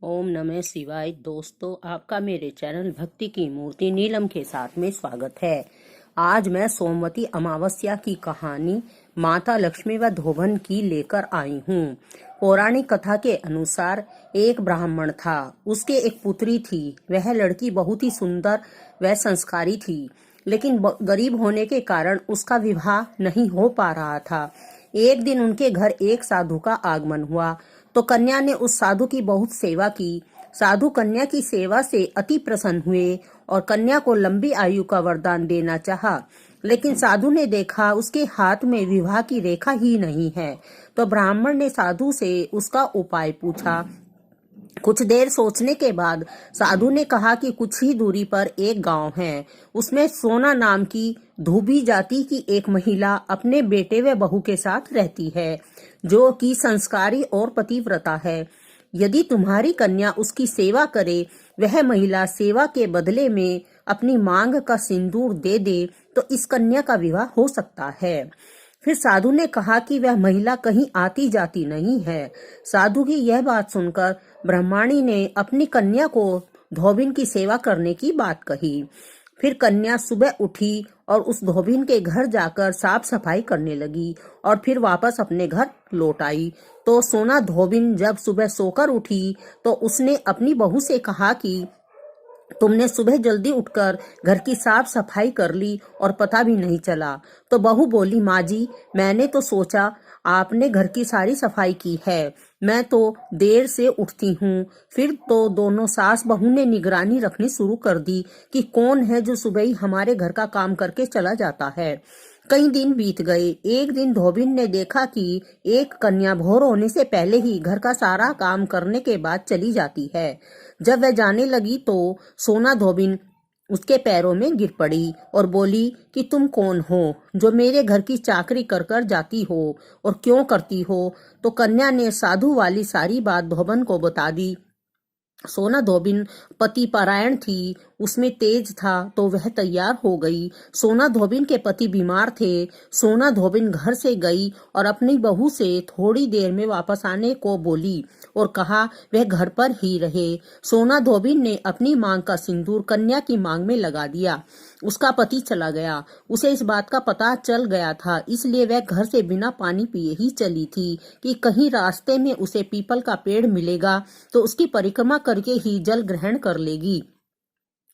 ओम नमः शिवाय। दोस्तों, आपका मेरे चैनल भक्ति की मूर्ति नीलम के साथ में स्वागत है। आज मैं सोमवती अमावस्या की कहानी माता लक्ष्मी व धोबन की लेकर आई हूँ। पौराणिक कथा के अनुसार एक ब्राह्मण था, उसके एक पुत्री थी। वह लड़की बहुत ही सुंदर व संस्कारी थी, लेकिन गरीब होने के कारण उसका विवाह नहीं हो पा रहा था। एक दिन उनके घर एक साधु का आगमन हुआ तो कन्या ने उस साधु की बहुत सेवा की। साधु कन्या की सेवा से अति प्रसन्न हुए और कन्या को लंबी आयु का वरदान देना चाहा, लेकिन साधु ने देखा उसके हाथ में विवाह की रेखा ही नहीं है। तो ब्राह्मण ने साधु से उसका उपाय पूछा। कुछ देर सोचने के बाद साधु ने कहा कि कुछ ही दूरी पर एक गांव है, उसमें सोना नाम की धोबी जाति की एक महिला अपने बेटे व बहू के साथ रहती है, जो कि संस्कारी और पतिव्रता है। यदि तुम्हारी कन्या उसकी सेवा करे, वह महिला सेवा के बदले में अपनी मांग का सिंदूर दे दे, तो इस कन्या का विवाह हो सकता है। फिर साधु ने कहा कि वह महिला कहीं आती जाती नहीं है। साधु की यह बात सुनकर ब्रह्माणी ने अपनी कन्या को धोबिन की सेवा करने की बात कही। फिर कन्या सुबह उठी और उस धोबिन के घर जाकर साफ सफाई करने लगी और फिर वापस अपने घर लौट आई। तो सोना धोबिन जब सुबह सोकर उठी तो उसने अपनी बहू से कहा कि तुमने सुबह जल्दी उठकर घर की साफ सफाई कर ली और पता भी नहीं चला। तो बहू बोली, माँ जी, मैंने तो सोचा आपने घर की सारी सफाई की है, मैं तो देर से उठती हूँ। फिर तो दोनों सास बहू ने निगरानी रखनी शुरू कर दी कि कौन है जो सुबह ही हमारे घर का काम करके चला जाता है। कई दिन बीत गए। एक दिन धोबिन ने देखा कि एक कन्या भोर होने से पहले ही घर का सारा काम करने के बाद चली जाती है। जब वह जाने लगी तो सोना धोबिन उसके पैरों में गिर पड़ी और बोली कि तुम कौन हो जो मेरे घर की चाकरी कर कर जाती हो और क्यों करती हो। तो कन्या ने साधु वाली सारी बात धोबन को बता दी। सोना धोबिन पति परायण थी, उसमें तेज था, तो वह तैयार हो गई। सोना धोबिन के पति बीमार थे। सोना धोबिन घर से गई और अपनी बहू से थोड़ी देर में वापस आने को बोली और कहा वह घर पर ही रहे। सोना धोबिन ने अपनी मांग का सिंदूर कन्या की मांग में लगा दिया। उसका पति चला गया। उसे इस बात का पता चल गया था, इसलिए वह घर से बिना पानी पिए ही चली थी कि कहीं रास्ते में उसे पीपल का पेड़ मिलेगा तो उसकी परिक्रमा करके ही जल ग्रहण कर लेगी।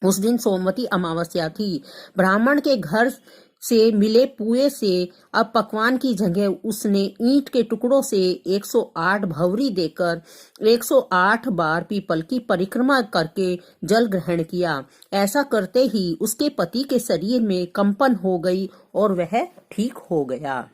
उस दिन सोमवती अमावस्या थी। ब्राह्मण के घर से मिले पुए से अब पकवान की जगह उसने ईंट के टुकड़ों से 108 भवरी देकर 108 बार पीपल की परिक्रमा करके जल ग्रहण किया। ऐसा करते ही उसके पति के शरीर में कंपन हो गई और वह ठीक हो गया।